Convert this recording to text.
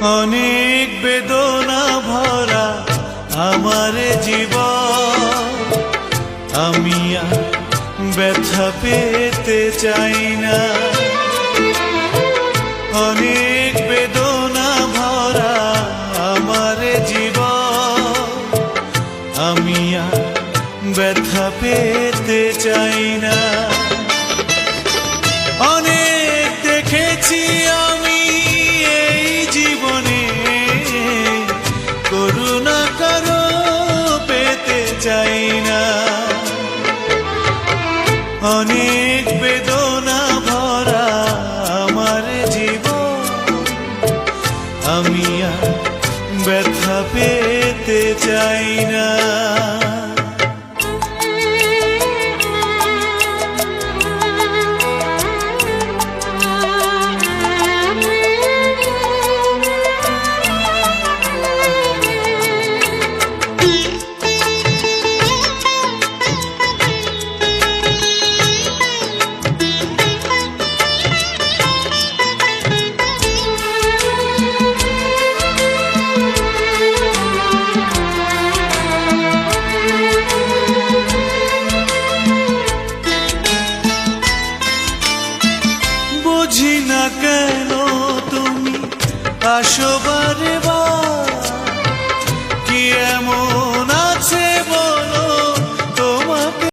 অনেক বেদনা ভরা আমার জীবন, আমি আর ব্যথা পেতে চাই না। অনেক বেদনা ভরা আমার জীবন, আমি আর ব্যথা পেতে চাই না। অনেক দেখেছি আমি এই জীবনে, করুণা কারো পেতে চাই না। অনেক বেদনা ভরা আমার জীবন, আমি আর ব্যথা পেতে চাই না। বুঝি না কেন তুমি আসো বারে